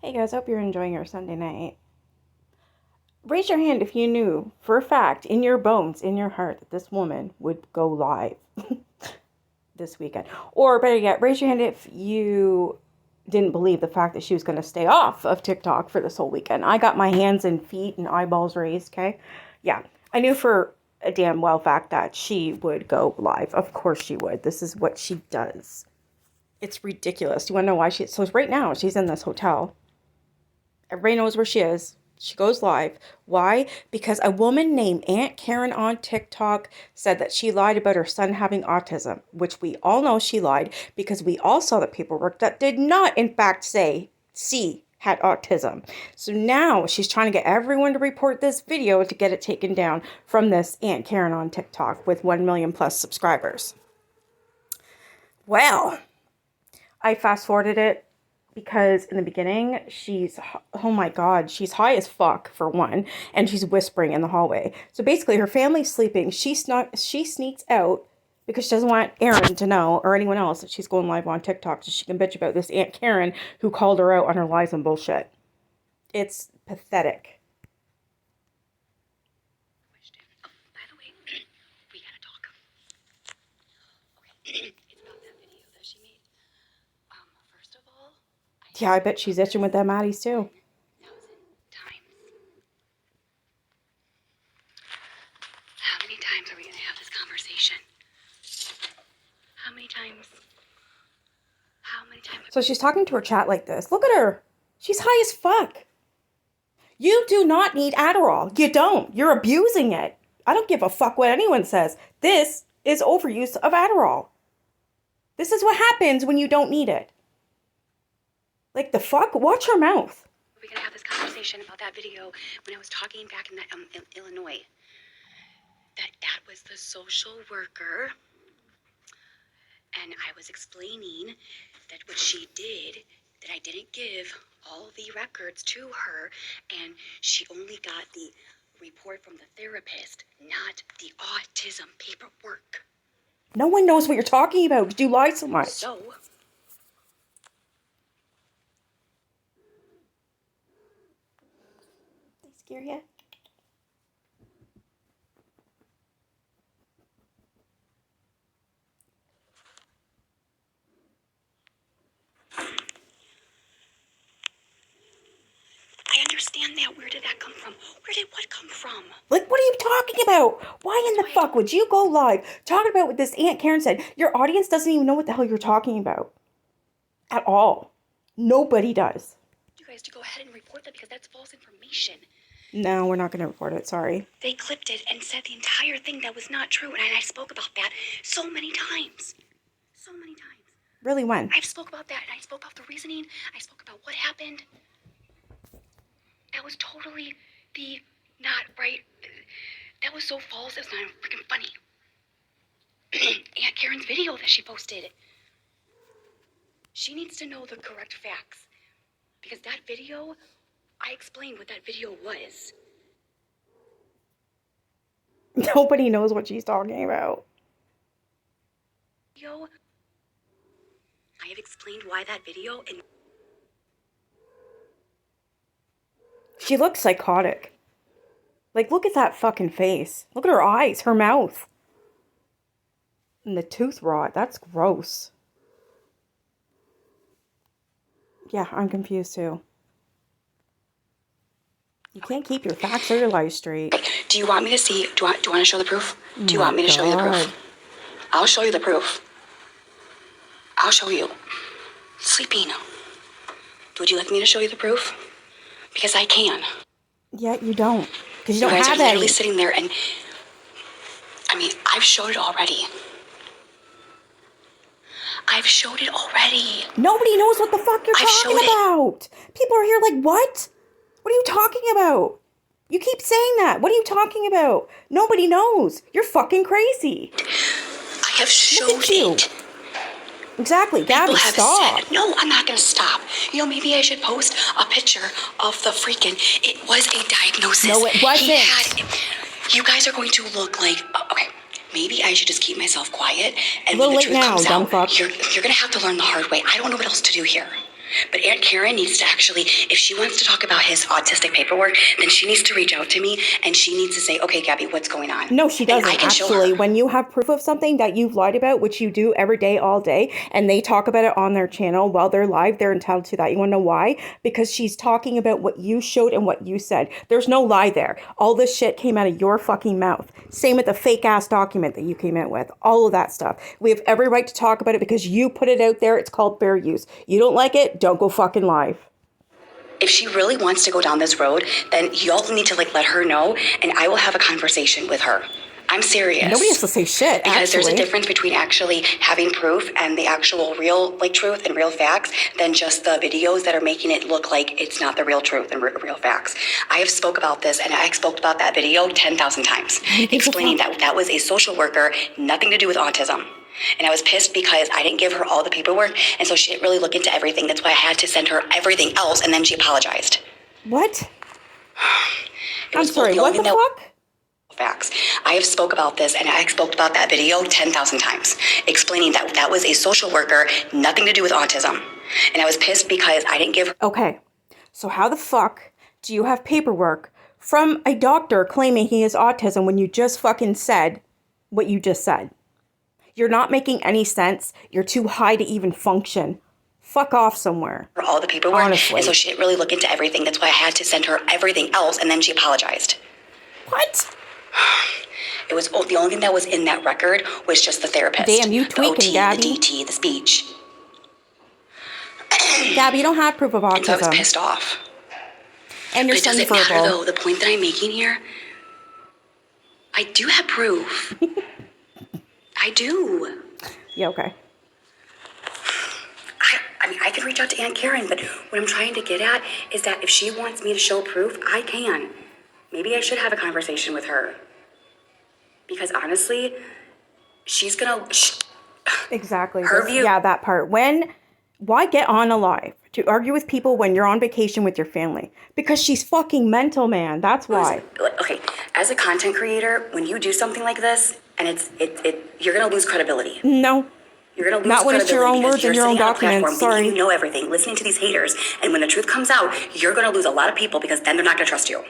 Hey guys, hope you're enjoying your Sunday night. Raise your hand if you knew for a fact, in your bones, in your heart, that this woman would go live this weekend. Or better yet, raise your hand if you didn't believe the fact that she was going to stay off of TikTok for this whole weekend. I got my hands and feet and eyeballs raised, okay? Yeah, I knew for a damn well fact that she would go live. Of course she would. This is what she does. It's ridiculous. Do you want to know why so right now she's in this hotel. Everybody knows where she is. She goes live. Why? Because a woman named Aunt Karen on TikTok said that she lied about her son having autism, which we all know she lied because we all saw the paperwork that did not, in fact, say C had autism. So now she's trying to get everyone to report this video to get it taken down from this Aunt Karen on TikTok with 1 million plus subscribers. Well, I fast forwarded it because in the beginning, oh my God, she's high as fuck, for one, and she's whispering in the hallway. So basically, her family's sleeping. She sneaks out because she doesn't want Aaron to know, or anyone else, that she's going live on TikTok so she can bitch about this Aunt Karen who called her out on her lies and bullshit. It's pathetic. By the way, we gotta talk. Okay, it's about that video that she made. First of all, Yeah, I bet she's itching with them Addies too. 1,000 times. How many times are we gonna have this conversation? How many times? How many times? So she's talking to her chat like this. Look at her. She's high as fuck. You do not need Adderall. You don't. You're abusing it. I don't give a fuck what anyone says. This is overuse of Adderall. This is what happens when you don't need it. Like the fuck? Watch her mouth. We're gonna have this conversation about that video when I was talking back in Illinois. That was the social worker. And I was explaining that what she did, that I didn't give all the records to her, and she only got the report from the therapist, not the autism paperwork. No one knows what you're talking about because you lie so much. So, They scare you? I understand that. Where did that come from? Where did what come from? Like, what are you talking about? Why in the fuck would you go live talking about what this Aunt Karen said? Your audience doesn't even know what the hell you're talking about. At all. Nobody does. You guys to go ahead and report that because that's false information. No, we're not going to report it. Sorry. They clipped it and said the entire thing that was not true. And I spoke about that so many times. So many times. Really, when? I spoke about that, and I spoke about the reasoning. I spoke about what happened. That was totally not right. That was so false, it was not even freaking funny. Aunt Karen's video that she posted. She needs to know the correct facts. Because that video, I explained what that video was. Nobody knows what she's talking about. I have explained why that video, and She looks psychotic. Like, look at that fucking face. Look at her eyes, her mouth. And the tooth rot. That's gross. Yeah, I'm confused too. You can't keep your facts or your lies straight. do you want me to see, do you want to show the proof? Do you want me to show you the proof? I'll show you the proof. I'll show you. Sleeping. Would you like me to show you the proof? Because I can. Yeah, you don't. Because you don't guys have are any. literally sitting there and, I mean, I've showed it already. I've showed it already. Nobody knows what the fuck you're talking about. People are here like, what? What are you talking about? You keep saying that. What are you talking about? Nobody knows. You're fucking crazy. I have showed it. Exactly. Gabi, stop. Said, no, I'm not going to stop. You know, maybe I should post a picture of the freaking, it was a diagnosis. No, it wasn't. You guys are going to look like, okay, maybe I should just keep myself quiet. And a little when the late truth now, comes dumb out, fuck. you're going to have to learn the hard way. I don't know what else to do here. But Aunt Karen needs to actually, if she wants to talk about his autistic paperwork, then she needs to reach out to me and she needs to say, okay, Gabby, what's going on? No, she doesn't. And I can show her. Actually, when you have proof of something that you've lied about, which you do every day, all day, and they talk about it on their channel while they're live, they're entitled to that. You want to know why? Because she's talking about what you showed and what you said. There's no lie there. All this shit came out of your fucking mouth. Same with the fake ass document that you came out with. All of that stuff. We have every right to talk about it because you put it out there. It's called fair use. You don't like it? Don't go fucking live. If she really wants to go down this road, then y'all need to let her know, and I will have a conversation with her. I'm serious. Nobody has to say shit, because there's a difference between actually having proof and the actual real truth and real facts than just the videos that are making it look like it's not the real truth and real facts. I have spoke about this, and I spoke about that video 10,000 times, explaining that was a social worker, nothing to do with autism. And I was pissed because I didn't give her all the paperwork, and so she didn't really look into everything. That's why I had to send her everything else, and then she apologized. What? I'm sorry, what the fuck? Facts. I have spoke about this, and I spoke about that video 10,000 times, explaining that was a social worker, nothing to do with autism. And I was pissed because I didn't give her... Okay, so how the fuck do you have paperwork from a doctor claiming he has autism when you just fucking said what you just said? You're not making any sense. You're too high to even function. Fuck off somewhere. For all the paperwork. Honestly. And so she didn't really look into everything. That's why I had to send her everything else, and then she apologized. What? It was the only thing that was in that record was just the therapist. Damn, you tweaking, the OT, Gabi. the DT, the speech. Gabi, you don't have proof of autism. And so I was pissed off. And you're but it doesn't verbal. matter, though. The point that I'm making here, I do have proof. I do. Yeah, okay. I mean, I could reach out to Aunt Karen, but what I'm trying to get at is that if she wants me to show proof, I can. Maybe I should have a conversation with her. Because honestly, she's gonna... Exactly. Her view... Yeah, that part. Why get on a live to argue with people when you're on vacation with your family? Because she's fucking mental, man. That's why. Okay, as a content creator, when you do something like this, and you're gonna lose credibility. No. You're gonna lose not when it's your own words and your own documents. Sorry. You know everything, listening to these haters, and when the truth comes out, you're gonna lose a lot of people because then they're not gonna trust you.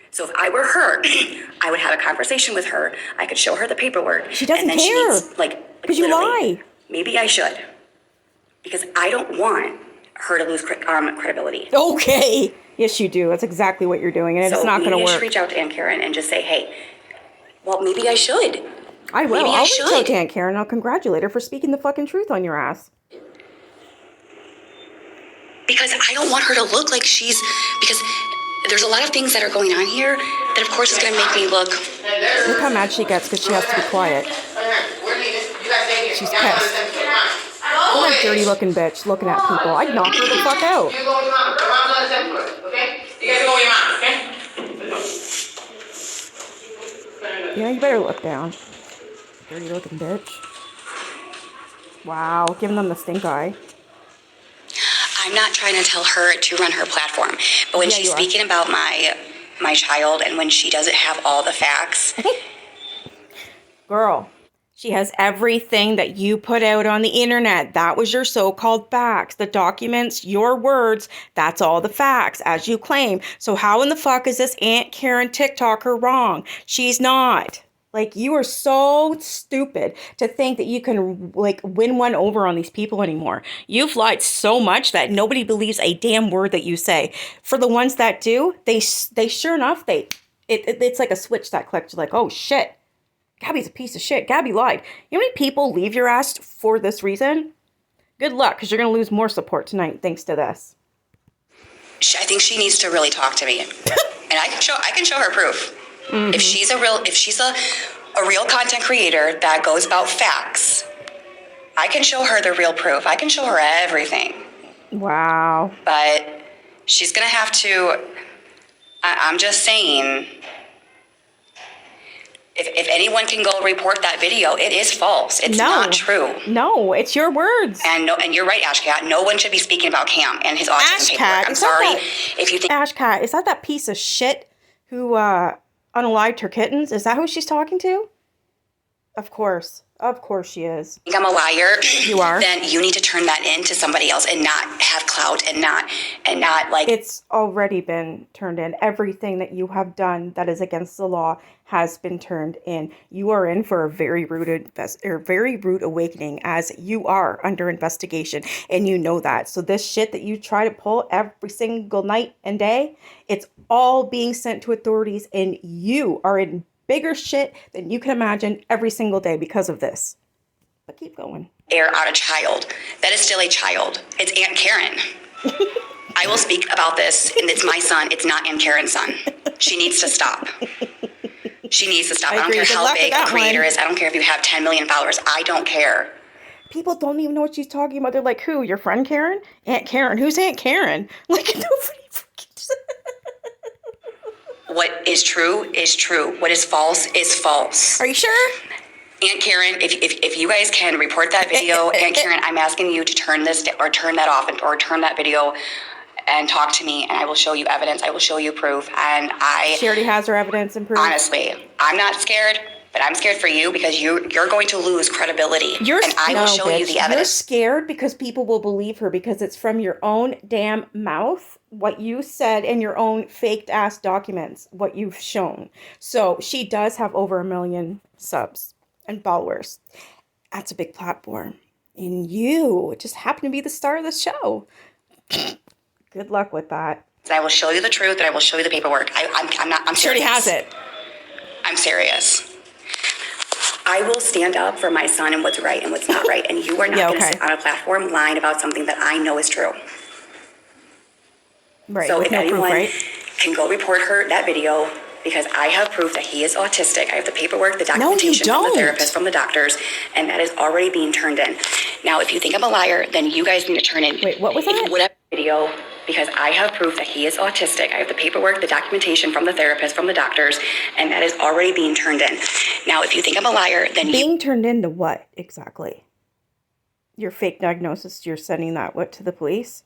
So if I were her, I would have a conversation with her. I could show her the paperwork. She doesn't care. Because you lie. Maybe I should. Because I don't want her to lose credibility. Okay. Yes, you do. That's exactly what you're doing, and it's not going to work. So maybe I should reach out to Aunt Karen and just say, hey, well, maybe I should. I will. I'll reach out to Aunt Karen. I'll congratulate her for speaking the fucking truth on your ass. Because I don't want her to look like because there's a lot of things that are going on here that, of course, is going to make me look... Look how mad she gets because she has to be quiet. She's pissed. What a dirty looking bitch looking at people. I'd knock her the fuck out. You go with your mom. Around the second floor, okay? You guys go with your mom, okay? Yeah, you better look down. Dirty looking bitch. Wow, giving them the stink eye. I'm not trying to tell her to run her platform, but when she's speaking about my child and when she doesn't have all the facts... Girl, she has everything that you put out on the internet. That was your so-called facts. The documents, your words, that's all the facts, as you claim. So how in the fuck is this Aunt Karen TikToker wrong? She's not. Like, you are so stupid to think that you can, like, win one over on these people anymore. You've lied so much that nobody believes a damn word that you say. For the ones that do, they sure enough, it's like a switch that clicks. You're like, oh, shit. Gabi's a piece of shit. Gabi lied. You know how many people leave your ass for this reason? Good luck, because you're going to lose more support tonight thanks to this. I think she needs to really talk to me. And I can show her proof. Mm-hmm. If she's a real content creator that goes about facts, I can show her the real proof. I can show her everything. Wow. But she's going to have to, I'm just saying, if anyone can go report that video, it is false. It's not true. No, it's your words. And you're right, Ashcat. No one should be speaking about Cam and his autism paperwork. I'm sorry if you think... Ashcat, is that piece of shit who unalived her kittens? Is that who she's talking to? Of course. Of course she is. Think I'm a liar. You are. Then you need to turn that in to somebody else and not have clout and not like. It's already been turned in. Everything that you have done that is against the law has been turned in. You are in for a very rude awakening, as you are under investigation, and you know that. So this shit that you try to pull every single night and day, it's all being sent to authorities, and you are in bigger shit than you can imagine every single day because of this. But keep going. Air out a child. That is still a child. It's Aunt Karen. I will speak about this, and it's my son. It's not Aunt Karen's son. She needs to stop. She needs to stop. I don't care how big a creator is. I don't care if you have 10 million followers. I don't care. People don't even know what she's talking about. They're like, who? Your friend Karen? Aunt Karen? Who's Aunt Karen? Like, nobody freaking... What is true is true. What is false is false. Are you sure? Aunt Karen, if you guys can report that video, Aunt Karen, I'm asking you to turn this or turn that off or turn that video and talk to me, and I will show you evidence. I will show you proof. And she already has her evidence and proof. Honestly, I'm not scared, but I'm scared for you because you're going to lose credibility. I will show you the evidence. You're scared because people will believe her because it's from your own damn mouth, what you said, in your own faked ass documents, what you've shown. So she does have over 1 million subs and followers. That's a big platform. And you just happen to be the star of the show. Good luck with that. I will show you the truth, and I will show you the paperwork. I'm serious. She already has it. I'm serious. I will stand up for my son and what's right and what's not right. And you are not going to sit on a platform lying about something that I know is true. Right. So with if no anyone proof, right? can go report that video, because I have proof that he is autistic. I have the paperwork, the documentation from the therapist, from the doctors, and that is already being turned in. Now, if you think I'm a liar, then you guys need to turn in. Wait, what was that? Whatever video, because I have proof that he is autistic. I have the paperwork, the documentation from the therapist, from the doctors, and that is already being turned in. Now, if you think I'm a liar, then being turned into what exactly? Your fake diagnosis? You're sending that to the police?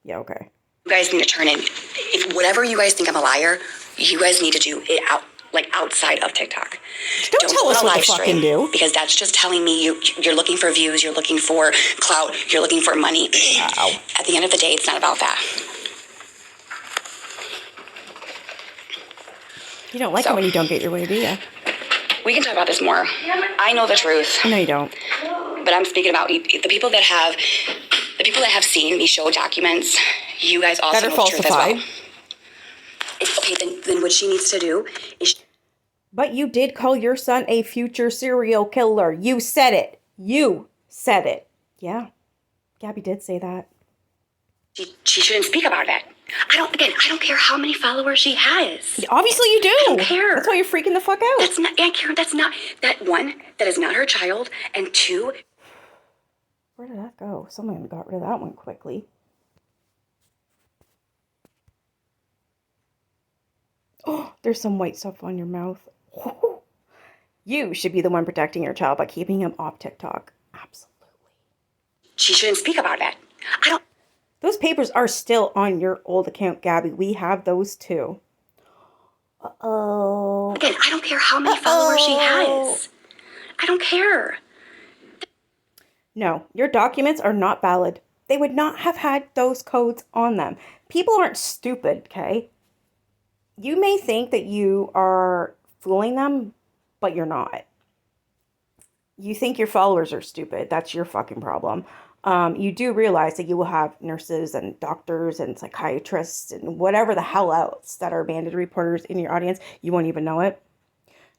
Yeah, okay. You guys need to turn in. If whatever you guys think I'm a liar, you guys need to do it outside of TikTok. Don't tell us what to fucking do. Because that's just telling me you're looking for views, you're looking for clout, you're looking for money. Wow. At the end of the day, it's not about that. You don't like it when you don't get your way, do you? We can talk about this more. I know the truth. No, you don't. But I'm speaking about the people that have seen me show documents. You guys also know the truth as well. Okay, then what she needs to do is... But you did call your son a future serial killer. You said it. You said it. Yeah. Gabi did say that. She shouldn't speak about that. I don't care how many followers she has. Obviously you do. I don't care. That's why you're freaking the fuck out. That's not, Aunt Karen, that's not, that one, that is not her child, and two... Where did that go? Someone got rid of that one quickly. Oh, there's some white stuff on your mouth. Oh, you should be the one protecting your child by keeping him off TikTok. Absolutely. She shouldn't speak about that. Those papers are still on your old account, Gabi. We have those too. Uh-oh. Again, I don't care how many followers she has. I don't care. No, your documents are not valid. They would not have had those codes on them. People aren't stupid, okay? You may think that you are fooling them, but you're not. You think your followers are stupid. That's your fucking problem. You do realize that you will have nurses and doctors and psychiatrists and whatever the hell else that are mandated reporters in your audience. You won't even know it.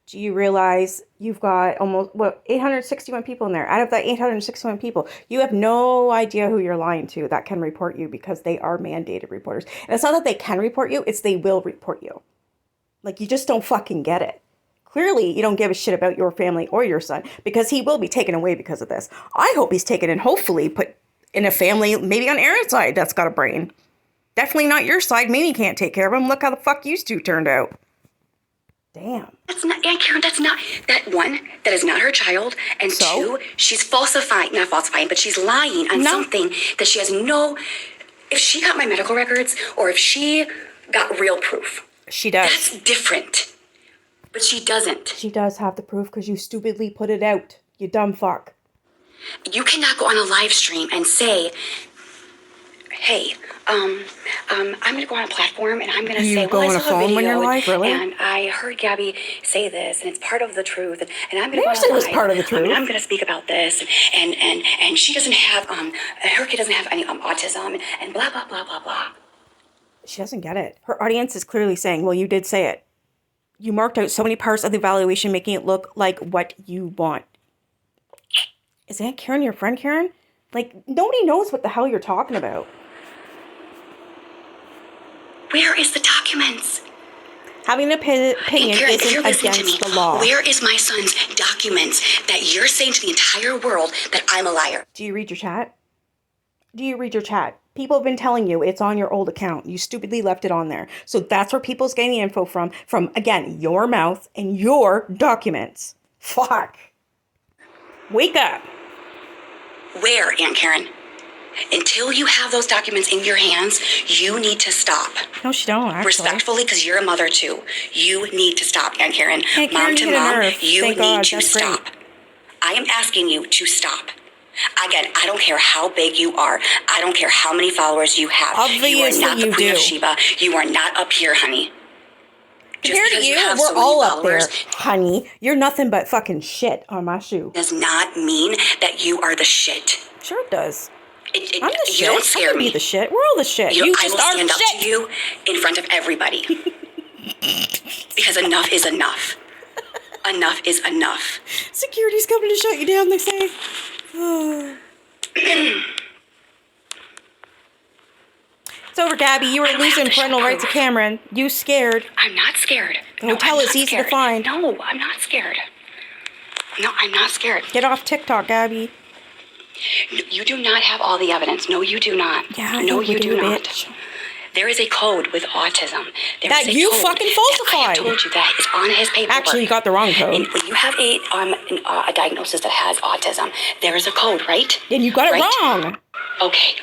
Do you realize you've got almost, 861 people in there? Out of that 861 people, you have no idea who you're lying to that can report you because they are mandated reporters. And it's not that they can report you, it's they will report you. Like, you just don't fucking get it. Clearly, you don't give a shit about your family or your son because he will be taken away because of this. I hope he's taken and hopefully put in a family, maybe on Aaron's side, that's got a brain. Definitely not your side. Mamie can't take care of him. Look how the fuck you two turned out. Damn. That's not, Aunt Karen, that's not, that one, that is not her child, and two, she's not falsifying, but she's lying on something that she has if she got my medical records, or if she got real proof. She does. That's different. But she doesn't. She does have the proof because you stupidly put it out. You dumb fuck. You cannot go on a live stream and say, hey, I'm going to go on a platform and I'm going to say, go on a phone when you're live, really? And I heard Gabi say this, and it's part of the truth, and I'm going to Never go said it on was live. part of the truth. I'm going to speak about this, and she doesn't have, her kid doesn't have any autism, and blah, blah, blah, blah, blah. She doesn't get it. Her audience is clearly saying, well, you did say it. You marked out so many parts of the evaluation, making it look like what you want. Is Aunt Karen your friend, Karen? Like, nobody knows what the hell you're talking about. Where is the documents? Having an opinion Karen, if you're isn't listening to me, against the law. where is my son's documents that you're saying to the entire world that I'm a liar? Do you read your chat? Do you read your chat? People have been telling you it's on your old account. You stupidly left it on there. So that's where people's getting the info from, again, your mouth and your documents. Fuck. Wake up. Where, Aunt Karen? Until you have those documents in your hands, you need to stop. No, she don't, actually. Respectfully, because you're a mother too. You need to stop, Aunt Karen. Aunt Karen, Mom to hit a mom, nerve. you Thank need God. to That's stop. great. I am asking you to stop. Again, I don't care how big you are. I don't care how many followers you have. Obviously you are not the you Queen do. of Sheba. You are not up here, honey. Compared to you, we're all up there, honey. You're nothing but fucking shit on my shoe. Does not mean that you are the shit. Sure it does. I'm the shit. You don't scare I can me. be the shit. We're all the shit. You I just will are stand up shit. to you in front of everybody. Because enough is enough. Enough is enough. Security's coming to shut you down, they say. It's over, Gabi. You were losing parental rights to Cameron. You scared. I'm not scared. The hotel is easy to find. No, I'm not scared. No, I'm not scared. Get off TikTok, Gabi. You do not have all the evidence. No, you do not. Yeah, no, you do not. Bitch. There is a code with autism. That you fucking falsified. I told you that is on his paperwork. Actually, you got the wrong code. And when you have a diagnosis that has autism, there is a code, right? And you got it wrong. Okay,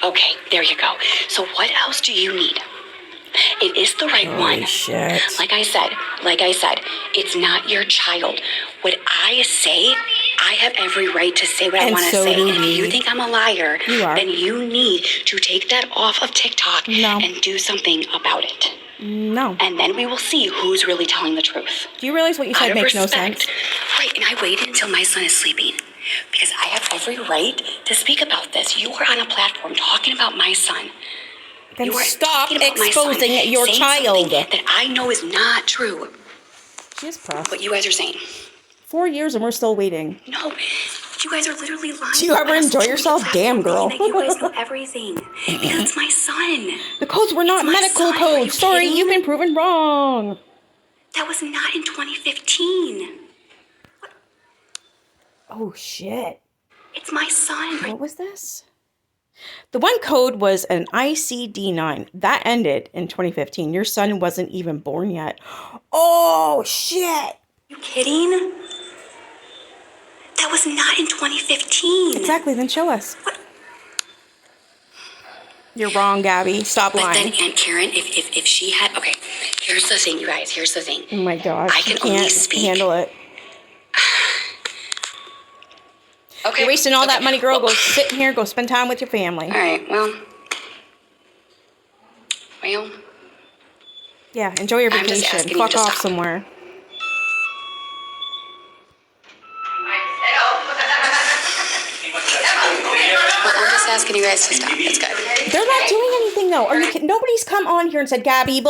there you go. So what else do you need? It is the right one. Shit. Like I said, it's not your child. What I say, I have every right to say what I want to say. And if you think I'm a liar, then you need to take that off of TikTok and do something about it. No. And then we will see who's really telling the truth. Do you realize what you said makes no sense? Right, and I waited until my son is sleeping because I have every right to speak about this. You are on a platform talking about my son. Then stop exposing your child. That I know is not true. She's proud. What you guys are saying. 4 years and we're still waiting. No, you guys are literally lying. Do you ever enjoy yourself? Damn, girl. That you guys know everything. Because it's my son. The codes were not medical codes. Sorry, you've been proven wrong. That was not in 2015. Oh, shit. It's my son. What was this? The one code was an ICD-9. That ended in 2015. Your son wasn't even born yet. Oh, shit. You kidding? That was not in 2015. Exactly, then show us. What? You're wrong, Gabi. Stop lying. But then Aunt Karen, if she had... Okay, here's the thing, you guys. Here's the thing. Oh, my gosh. I can only speak. Handle it. Okay. You're wasting all that money, girl. Go sit in here. Go spend time with your family. All right, well... Yeah, enjoy your vacation. Fuck off somewhere. We're just asking you guys to stop. It's good. They're not doing anything, though. Are you kidding? Nobody's come on here and said, Gabi,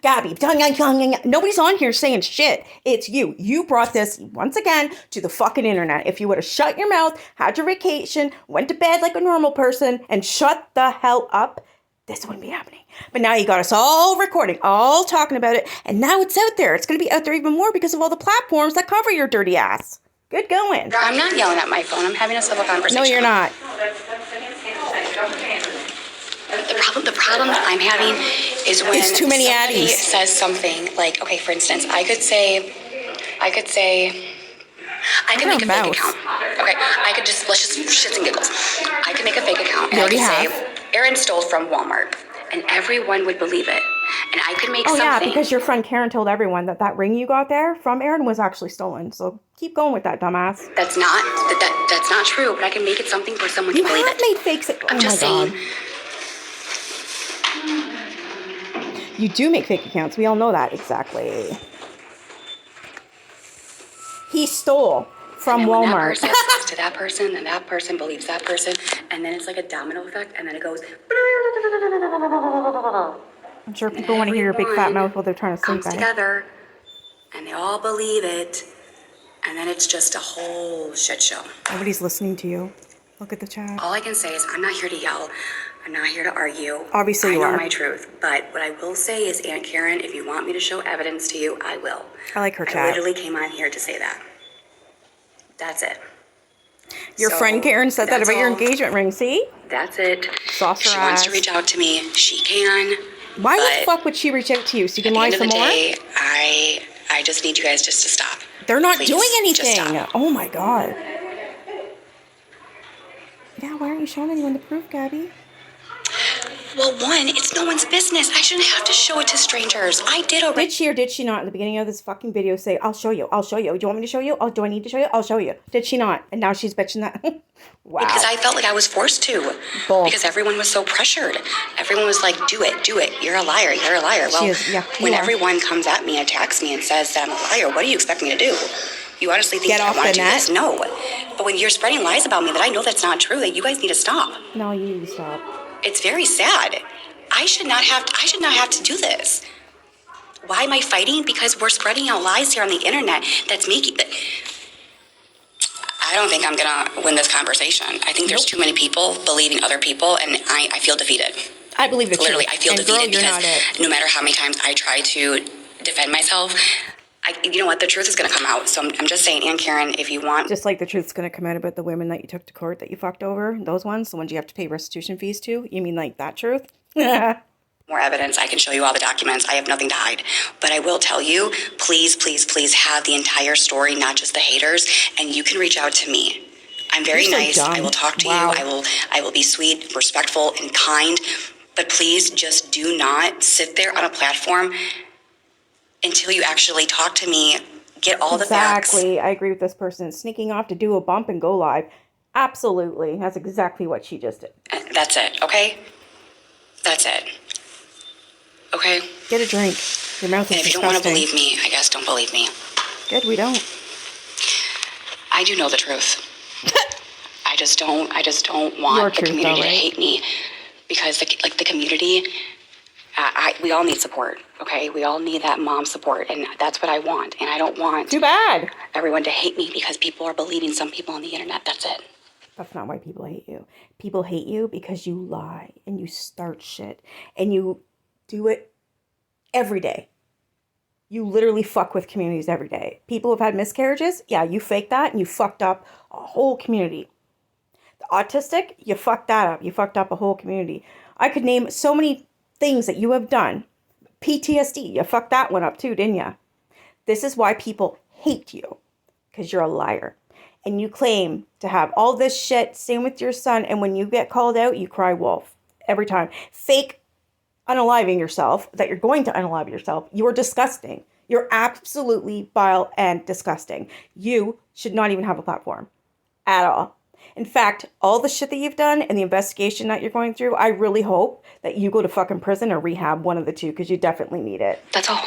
Gabi. Nobody's on here saying shit. It's you. You brought this, once again, to the fucking internet. If you would have shut your mouth, had your vacation, went to bed like a normal person, and shut the hell up, this wouldn't be happening. But now you got us all recording, all talking about it, and now it's out there. It's going to be out there even more because of all the platforms that cover your dirty ass. Good going. I'm not yelling at my phone. I'm having a civil conversation. No, you're not. The problem that I'm having is when it's too many somebody addies. says something like, okay, for instance, I could make a fake account. Okay, let's just shits and giggles. I could make a fake account and I could say, Aaron stole from Walmart. and everyone would believe it. And I could make Oh, something. yeah, because your friend Karen told everyone that ring you got there from Aaron was actually stolen. So keep going with that, dumbass. That's not true, but I can make it something where someone can believe it. You have made fakes. I'm just saying. You do make fake accounts. We all know that. Exactly. He stole from and when Walmart. that person says to that person, and that person believes that person, and then it's like a domino effect, and then it goes. I'm sure people want to hear your big fat mouth while they're trying to sleep. Comes together, and they all believe it, and then it's just a whole shit show. Nobody's listening to you. Look at the chat. All I can say is I'm not here to yell. I'm not here to argue. Obviously you are. I know my truth. But what I will say is, Aunt Karen, if you want me to show evidence to you, I will. I like her chat. I literally came on here to say that. That's it. Your friend Karen said that about your engagement ring, see? That's it. Sauce her she ass. wants to reach out to me. She can. Why the fuck would she reach out to you? So you can lie some more? At the end of the day, I just need you guys just to stop. They're not Please, doing anything. just stop. Oh my god. Yeah, why aren't you showing anyone the proof, Gabi? Well, one, it's no one's business. I shouldn't have to show it to strangers. I did already. Did she or did she not at the beginning of this fucking video say, I'll show you, I'll show you. Do you want me to show you? Oh, do I need to show you? I'll show you. Did she not? And now she's bitching that. Wow. Because I felt like I was forced to. Bull. Because everyone was so pressured. Everyone was like, do it. You're a liar. You're a liar. Well, when everyone comes at me, attacks me, and says that I'm a liar, what do you expect me to do? You honestly think I want to do this? No. But when you're spreading lies about me that I know that's not true, that you guys need to stop. No, you need to stop. It's very sad. I should not have to do this. Why am I fighting? Because we're spreading out lies here on the internet that's making. I don't think I'm gonna win this conversation. I think there's too many people believing other people, and I feel defeated. I believe the Literally, truth. I feel and defeated girl, because no matter how many times I try to defend myself, you know what? The truth is gonna come out. So I'm just saying, Aunt Karen, if you want, just like the truth's gonna come out about the women that you took to court that you fucked over, those ones, the ones you have to pay restitution fees to. You mean like that truth? more evidence, I can show you all the documents. I have nothing to hide. But I will tell you, please, please, please have the entire story, not just the haters, and you can reach out to me. I'm very nice. I will talk to you. I will be sweet, respectful, and kind. But please just do not sit there on a platform until you actually talk to me. Get all the facts. Exactly. I agree with this person. Sneaking off to do a bump and go live. Absolutely. That's exactly what she just did. That's it, okay? That's it. Okay? Get a drink. Your mouth is disgusting. And if you don't want to believe me, I guess don't believe me. Good, we don't. I do know the truth. I just don't want the community to hate me, because the community, we all need support. Okay, we all need that mom support, and that's what I want. And I don't want too bad everyone to hate me because people are believing some people on the internet. That's it. That's not why people hate you. People hate you because you lie and you start shit and you do it every day. You literally fuck with communities every day. People who've had miscarriages, yeah, you faked that and you fucked up a whole community. The autistic, you fucked that up. You fucked up a whole community. I could name so many things that you have done. PTSD, you fucked that one up too, didn't you? This is why people hate you, because you're a liar. And you claim to have all this shit, same with your son, and when you get called out, you cry wolf every time. Fake unaliving yourself, that you're going to unalive yourself. You are disgusting. You're absolutely vile and disgusting. You should not even have a platform at all. In fact, all the shit that you've done and the investigation that you're going through, I really hope that you go to fucking prison or rehab, one of the two, because you definitely need it. That's all.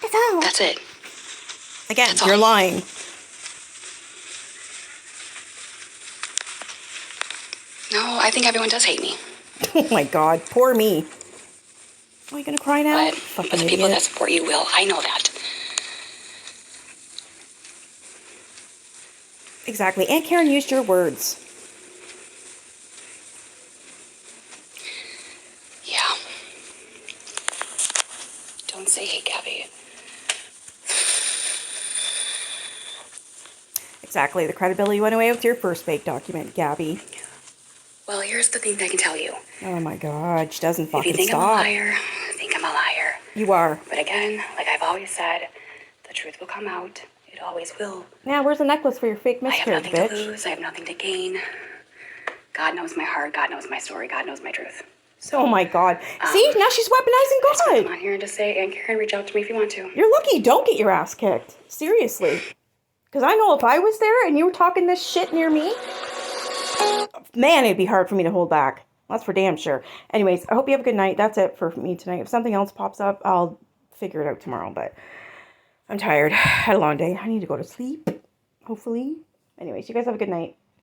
That's all. That's it. Again, you're lying. No, I think everyone does hate me. Oh my God, poor me. Are you gonna cry now? But the people that support you will. I know that. Exactly. Aunt Karen used your words. Yeah. Don't say hey, Gabi. Exactly. The credibility went away with your first fake document, Gabi. Well, here's the thing I can tell you. Oh my God, she doesn't fucking stop. If you think I'm a liar, think I'm a liar. You are. But again, like I've always said, the truth will come out. It always will. Now, where's the necklace for your fake miscarriage, bitch? I have nothing to lose. I have nothing to gain. God knows my heart. God knows my story. God knows my truth. So, Oh my God. See, now she's weaponizing I just wanted to come God. on here and just say, and Karen, reach out to me if you want to. You're lucky you don't get your ass kicked. Seriously. Because I know if I was there and you were talking this shit near me, man, it'd be hard for me to hold back. That's for damn sure. Anyways, I hope you have a good night. That's it for me tonight. If something else pops up, I'll figure it out tomorrow. But I'm tired. I had a long day. I need to go to sleep, hopefully. Anyways, you guys have a good night.